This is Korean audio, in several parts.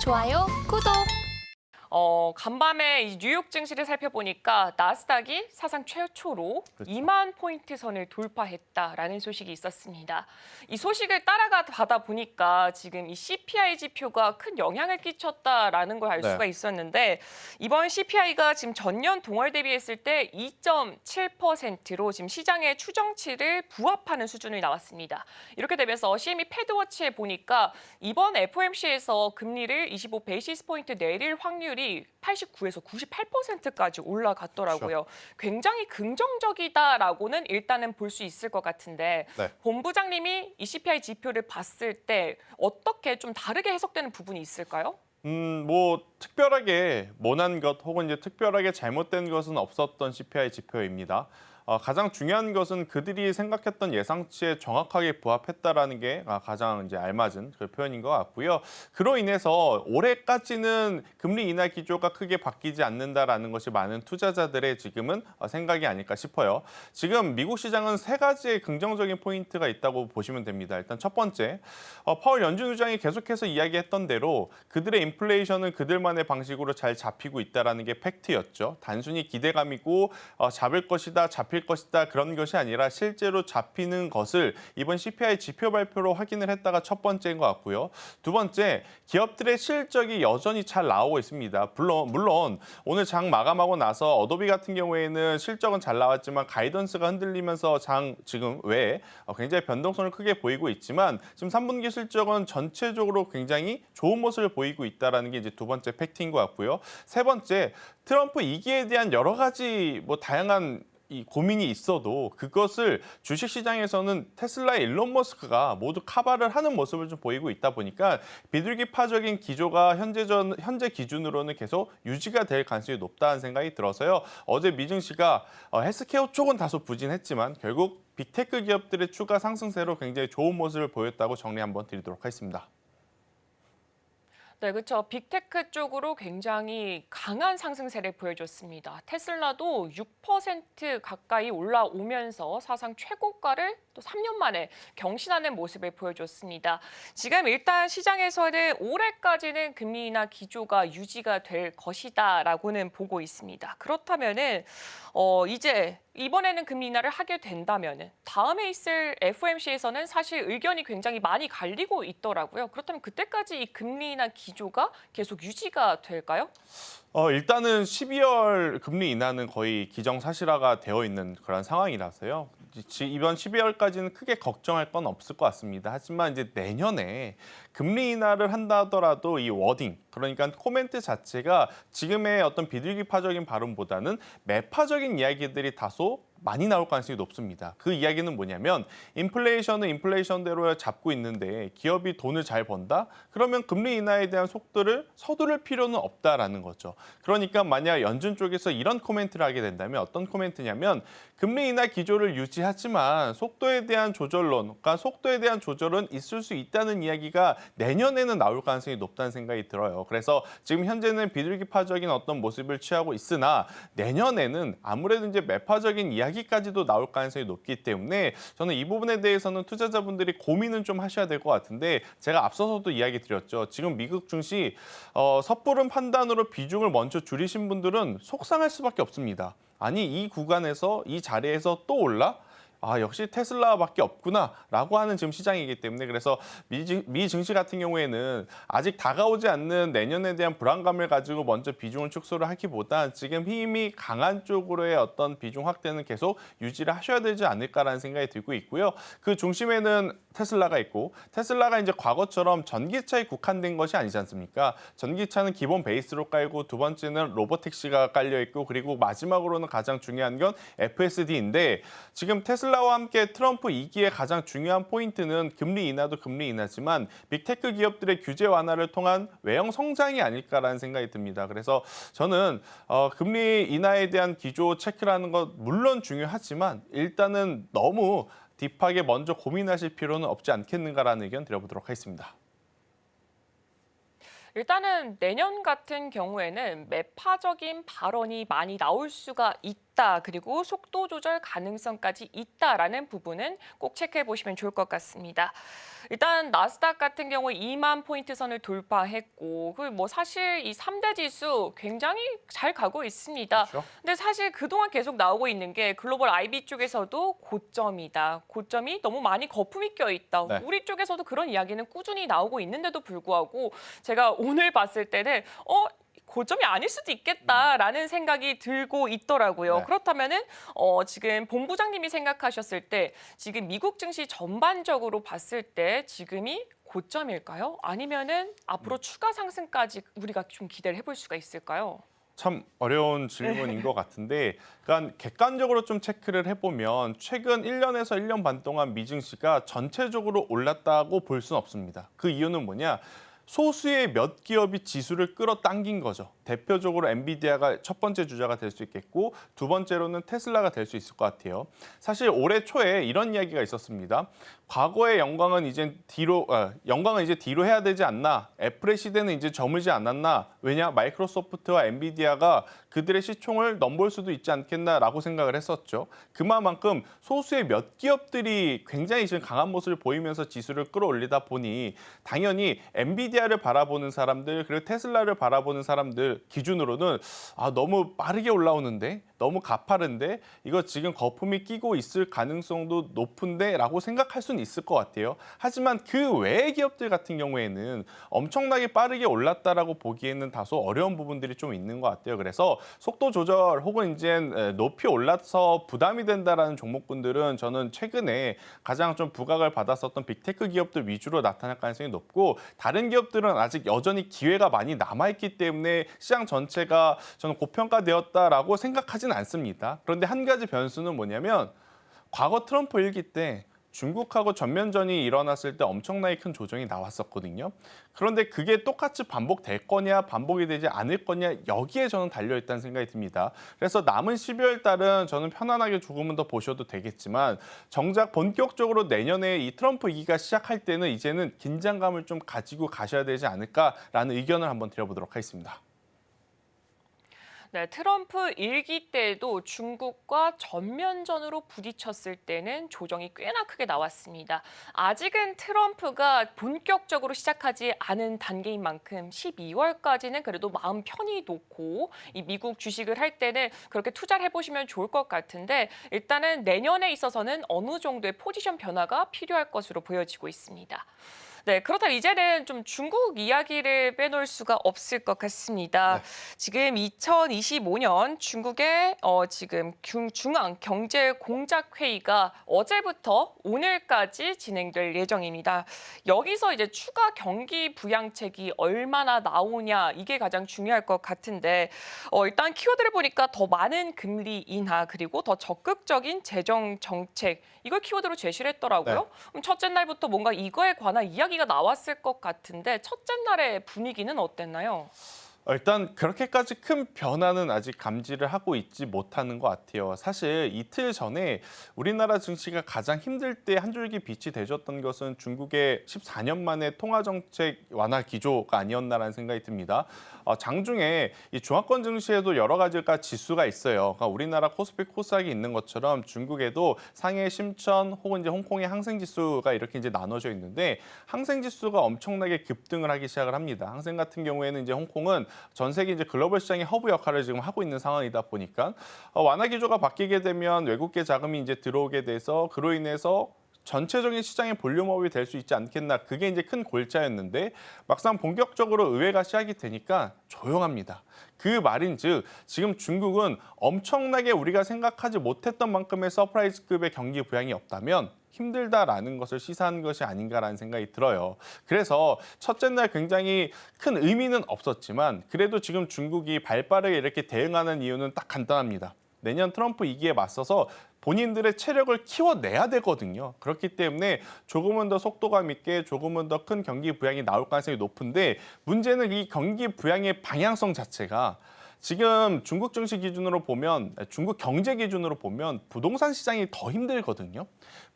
좋아요, 구독. 간밤에 이 뉴욕 증시를 살펴보니까 나스닥이 사상 최초로 그렇죠. 2만 포인트 선을 돌파했다라는 소식이 있었습니다. 이 소식을 따라가다 보니까 지금 이 CPI 지표가 큰 영향을 끼쳤다라는 걸 알 네. 수가 있었는데 이번 CPI가 지금 전년 동월 대비했을 때 2.7%로 지금 시장의 추정치를 부합하는 수준이 나왔습니다. 이렇게 되면서 CME 패드워치에 보니까 이번 FOMC에서 금리를 25 베이시스 포인트 내릴 확률이 89에서 98%까지 올라갔더라고요. 굉장히 긍정적이다라고는 일단은 볼 수 있을 것 같은데 네. 본부장님이 이 CPI 지표를 봤을 때 어떻게 좀 다르게 해석되는 부분이 있을까요? 뭐 특별하게 모난 것 혹은 이제 특별하게 잘못된 것은 없었던 CPI 지표입니다. 가장 중요한 것은 그들이 생각했던 예상치에 정확하게 부합했다라는 게 가장 이제 알맞은 그 표현인 것 같고요. 그로 인해서 올해까지는 금리 인하 기조가 크게 바뀌지 않는다라는 것이 많은 투자자들의 지금은 생각이 아닐까 싶어요. 지금 미국 시장은 세 가지의 긍정적인 포인트가 있다고 보시면 됩니다. 일단 첫 번째, 파월 연준 의장이 계속해서 이야기했던 대로 그들의 인플레이션은 그들만의 방식으로 잘 잡히고 있다라는 게 팩트였죠. 단순히 기대감이고 잡을 것이다, 잡힐 것이다 그런 것이 아니라 실제로 잡히는 것을 이번 CPI 지표 발표로 확인을 했다가 첫 번째인 것 같고요. 두 번째, 기업들의 실적이 여전히 잘 나오고 있습니다. 물론 오늘 장 마감하고 나서 어도비 같은 경우에는 실적은 잘 나왔지만 가이던스가 흔들리면서 장 지금 외에 굉장히 변동성을 크게 보이고 있지만 지금 3분기 실적은 전체적으로 굉장히 좋은 모습을 보이고 있다는 게 이제 두 번째 팩트인 것 같고요. 세 번째, 트럼프 2기에 대한 여러 가지 뭐 다양한 이 고민이 있어도 그것을 주식시장에서는 테슬라의 일론 머스크가 모두 커버를 하는 모습을 좀 보이고 있다 보니까 비둘기파적인 기조가 현재 기준으로는 계속 유지가 될 가능성이 높다는 생각이 들어서요. 어제 미증시가 헬스케어 쪽은 다소 부진했지만 결국 빅테크 기업들의 추가 상승세로 굉장히 좋은 모습을 보였다고 정리 한번 드리도록 하겠습니다. 네, 그렇죠. 빅테크 쪽으로 굉장히 강한 상승세를 보여줬습니다. 테슬라도 6% 가까이 올라오면서 사상 최고가를 또 3년 만에 경신하는 모습을 보여줬습니다. 지금 일단 시장에서는 올해까지는 금리 인하 기조가 유지가 될 것이다라고는 보고 있습니다. 그렇다면은 이제 이번에는 금리 인하를 하게 된다면은 다음에 있을 FOMC에서는 사실 의견이 굉장히 많이 갈리고 있더라고요. 그렇다면 그때까지 이 금리 인하 기조가 계속 유지가 될까요? 일단은 12월 금리 인하는 거의 기정사실화가 되어 있는 그런 상황이라서요. 이번 12월까지는 크게 걱정할 건 없을 것 같습니다. 하지만 이제 내년에 금리 인하를 한다 하더라도 이 워딩, 그러니까 코멘트 자체가 지금의 어떤 비둘기파적인 발언보다는 매파적인 이야기들이 다소 많이 나올 가능성이 높습니다. 그 이야기는 뭐냐면 인플레이션은 인플레이션대로 잡고 있는데 기업이 돈을 잘 번다? 그러면 금리 인하에 대한 속도를 서두를 필요는 없다라는 거죠. 그러니까 만약 연준 쪽에서 이런 코멘트를 하게 된다면 어떤 코멘트냐면 금리 인하 기조를 유지하지만 속도에 대한 조절론, 그러니까 속도에 대한 조절은 있을 수 있다는 이야기가 내년에는 나올 가능성이 높다는 생각이 들어요. 그래서 지금 현재는 비둘기파적인 어떤 모습을 취하고 있으나 내년에는 아무래도 이제 매파적인 이야기까지도 나올 가능성이 높기 때문에 저는 이 부분에 대해서는 투자자분들이 고민은 좀 하셔야 될 것 같은데 제가 앞서서도 이야기 드렸죠. 지금 미국 증시 섣부른 판단으로 비중을 먼저 줄이신 분들은 속상할 수밖에 없습니다. 아니 이 구간에서 이 자리에서 또 올라? 역시 테슬라밖에 없구나라고 하는 지금 시장이기 때문에 그래서 미 증시 같은 경우에는 아직 다가오지 않는 내년에 대한 불안감을 가지고 먼저 비중을 축소를 하기보다 지금 힘이 강한 쪽으로의 어떤 비중 확대는 계속 유지를 하셔야 되지 않을까라는 생각이 들고 있고요. 그 중심에는 테슬라가 있고 테슬라가 이제 과거처럼 전기차에 국한된 것이 아니지 않습니까? 전기차는 기본 베이스로 깔고 두 번째는 로보택시가 깔려 있고 그리고 마지막으로는 가장 중요한 건 FSD인데 지금 테슬라와 함께 트럼프 2기의 가장 중요한 포인트는 금리 인하도 금리 인하지만 빅테크 기업들의 규제 완화를 통한 외형 성장이 아닐까라는 생각이 듭니다. 그래서 저는 금리 인하에 대한 기조 체크라는 것 물론 중요하지만 일단은 너무 딥하게 먼저 고민하실 필요는 없지 않겠는가라는 의견 드려보도록 하겠습니다. 일단은 내년 같은 경우에는 매파적인 발언이 많이 나올 수가 있다. 그리고 속도 조절 가능성까지 있다라는 부분은 꼭 체크해 보시면 좋을 것 같습니다. 일단 나스닥 같은 경우 2만 포인트 선을 돌파했고, 그 뭐 사실 이 3대 지수 굉장히 잘 가고 있습니다. 그렇죠? 근데 사실 그동안 계속 나오고 있는 게 글로벌 IB 쪽에서도 고점이다. 고점이 너무 많이 거품이 껴 있다. 네. 우리 쪽에서도 그런 이야기는 꾸준히 나오고 있는데도 불구하고 제가 오늘 봤을 때는 고점이 아닐 수도 있겠다라는 생각이 들고 있더라고요. 네. 그렇다면은 지금 본부장님이 생각하셨을 때 지금 미국 증시 전반적으로 봤을 때 지금이 고점일까요? 아니면은 앞으로 추가 상승까지 우리가 좀 기대를 해볼 수가 있을까요? 참 어려운 질문인 것 같은데, 그러니까 객관적으로 좀 체크를 해보면 최근 1년에서 1년 반 동안 미증시가 전체적으로 올랐다고 볼 수는 없습니다. 그 이유는 뭐냐? 소수의 몇 기업이 지수를 끌어당긴 거죠. 대표적으로 엔비디아가 첫 번째 주자가 될 수 있겠고, 두 번째로는 테슬라가 될 수 있을 것 같아요. 사실 올해 초에 이런 이야기가 있었습니다. 과거의 영광은 이제 뒤로 해야 되지 않나? 애플의 시대는 이제 저물지 않았나? 왜냐? 마이크로소프트와 엔비디아가 그들의 시총을 넘볼 수도 있지 않겠나라고 생각을 했었죠. 그만큼 소수의 몇 기업들이 굉장히 지금 강한 모습을 보이면서 지수를 끌어올리다 보니 당연히 엔비디아를 바라보는 사람들, 그리고 테슬라를 바라보는 사람들 기준으로는 너무 빠르게 올라오는데, 너무 가파른데, 이거 지금 거품이 끼고 있을 가능성도 높은데 라고 생각할 수는 있을 것 같아요. 하지만 그 외의 기업들 같은 경우에는 엄청나게 빠르게 올랐다라고 보기에는 다소 어려운 부분들이 좀 있는 것 같아요. 그래서 속도 조절 혹은 이제 높이 올라서 부담이 된다라는 종목군들은 저는 최근에 가장 좀 부각을 받았었던 빅테크 기업들 위주로 나타날 가능성이 높고, 다른 기업들은 아직 여전히 기회가 많이 남아있기 때문에 시장 전체가 저는 고평가되었다라고 생각하지는 않습니다. 그런데 한 가지 변수는 뭐냐면, 과거 트럼프 일기 때 중국하고 전면전이 일어났을 때 엄청나게 큰 조정이 나왔었거든요. 그런데 그게 똑같이 반복될 거냐, 반복이 되지 않을 거냐, 여기에 저는 달려있다는 생각이 듭니다. 그래서 남은 12월 달은 저는 편안하게 조금은 더 보셔도 되겠지만, 정작 본격적으로 내년에 이 트럼프 위기가 시작할 때는 이제는 긴장감을 좀 가지고 가셔야 되지 않을까라는 의견을 한번 드려보도록 하겠습니다. 네, 트럼프 일기 때에도 중국과 전면전으로 부딪혔을 때는 조정이 꽤나 크게 나왔습니다. 아직은 트럼프가 본격적으로 시작하지 않은 단계인 만큼 12월까지는 그래도 마음 편히 놓고 이 미국 주식을 할 때는 그렇게 투자를 해보시면 좋을 것 같은데, 일단은 내년에 있어서는 어느 정도의 포지션 변화가 필요할 것으로 보여지고 있습니다. 네, 그렇다면 이제는 좀 중국 이야기를 빼놓을 수가 없을 것 같습니다. 네. 지금 2025년 중국의 지금 중앙경제공작회의가 어제부터 오늘까지 진행될 예정입니다. 여기서 이제 추가 경기 부양책이 얼마나 나오냐, 이게 가장 중요할 것 같은데, 일단 키워드를 보니까 더 많은 금리 인하, 그리고 더 적극적인 재정 정책, 이걸 키워드로 제시를 했더라고요. 네. 그럼 첫째 날부터 뭔가 이거에 관한 이야기가 나왔을 것 같은데, 첫째 날의 분위기는 어땠나요? 일단 그렇게까지 큰 변화는 아직 감지를 하고 있지 못하는 것 같아요. 사실 이틀 전에 우리나라 증시가 가장 힘들 때 한 줄기 빛이 되셨던 것은 중국의 14년 만에 통화정책 완화 기조가 아니었나라는 생각이 듭니다. 장중에 이 중화권 증시에도 여러 가지가 지수가 있어요. 그러니까 우리나라 코스피 코스닥이 있는 것처럼 중국에도 상해 심천 혹은 이제 홍콩의 항생 지수가 이렇게 이제 나눠져 있는데, 항생 지수가 엄청나게 급등을 하기 시작을 합니다. 항생 같은 경우에는 이제 홍콩은 전 세계 이제 글로벌 시장의 허브 역할을 지금 하고 있는 상황이다 보니까 완화 기조가 바뀌게 되면 외국계 자금이 이제 들어오게 돼서 그로 인해서 전체적인 시장의 볼륨업이 될 수 있지 않겠나, 그게 이제 큰 골자였는데, 막상 본격적으로 의회가 시작이 되니까 조용합니다. 그 말인즉 지금 중국은 엄청나게 우리가 생각하지 못했던 만큼의 서프라이즈급의 경기 부양이 없다면 힘들다라는 것을 시사한 것이 아닌가라는 생각이 들어요. 그래서 첫째 날 굉장히 큰 의미는 없었지만, 그래도 지금 중국이 발빠르게 이렇게 대응하는 이유는 딱 간단합니다. 내년 트럼프 2기에 맞서서 본인들의 체력을 키워내야 되거든요. 그렇기 때문에 조금은 더 속도감 있게, 조금은 더 큰 경기 부양이 나올 가능성이 높은데, 문제는 이 경기 부양의 방향성 자체가 지금 중국 증시 기준으로 보면, 중국 경제 기준으로 보면 부동산 시장이 더 힘들거든요.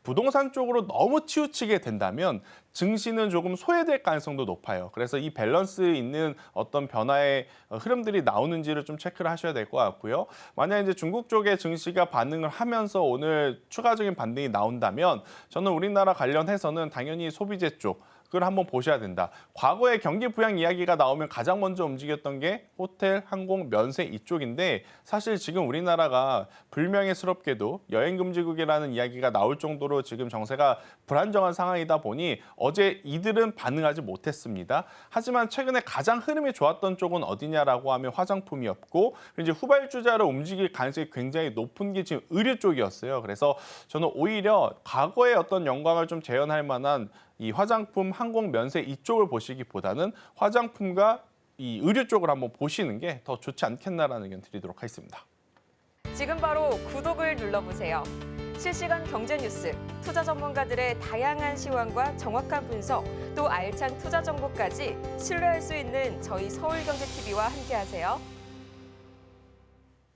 부동산 쪽으로 너무 치우치게 된다면 증시는 조금 소외될 가능성도 높아요. 그래서 이 밸런스 있는 어떤 변화의 흐름들이 나오는지를 좀 체크를 하셔야 될 것 같고요. 만약 이제 중국 쪽의 증시가 반응을 하면서 오늘 추가적인 반등이 나온다면 저는 우리나라 관련해서는 당연히 소비재 쪽 그걸 한번 보셔야 된다. 과거에 경기 부양 이야기가 나오면 가장 먼저 움직였던 게 호텔, 항공, 면세 이쪽인데 사실 지금 우리나라가 불명예스럽게도 여행금지국이라는 이야기가 나올 정도로 지금 정세가 불안정한 상황이다 보니 어제 이들은 반응하지 못했습니다. 하지만 최근에 가장 흐름이 좋았던 쪽은 어디냐라고 하면 화장품이었고 이제 후발주자로 움직일 가능성이 굉장히 높은 게 지금 의류 쪽이었어요. 그래서 저는 오히려 과거의 어떤 영광을 좀 재현할 만한 이 화장품, 항공, 면세 이쪽을 보시기보다는 화장품과 이 의류 쪽을 한번 보시는 게 더 좋지 않겠나라는 의견 드리도록 하겠습니다. 지금 바로 구독을 눌러보세요. 실시간 경제 뉴스, 투자 전문가들의 다양한 시황과 정확한 분석, 또 알찬 투자 정보까지 신뢰할 수 있는 저희 서울경제TV와 함께하세요.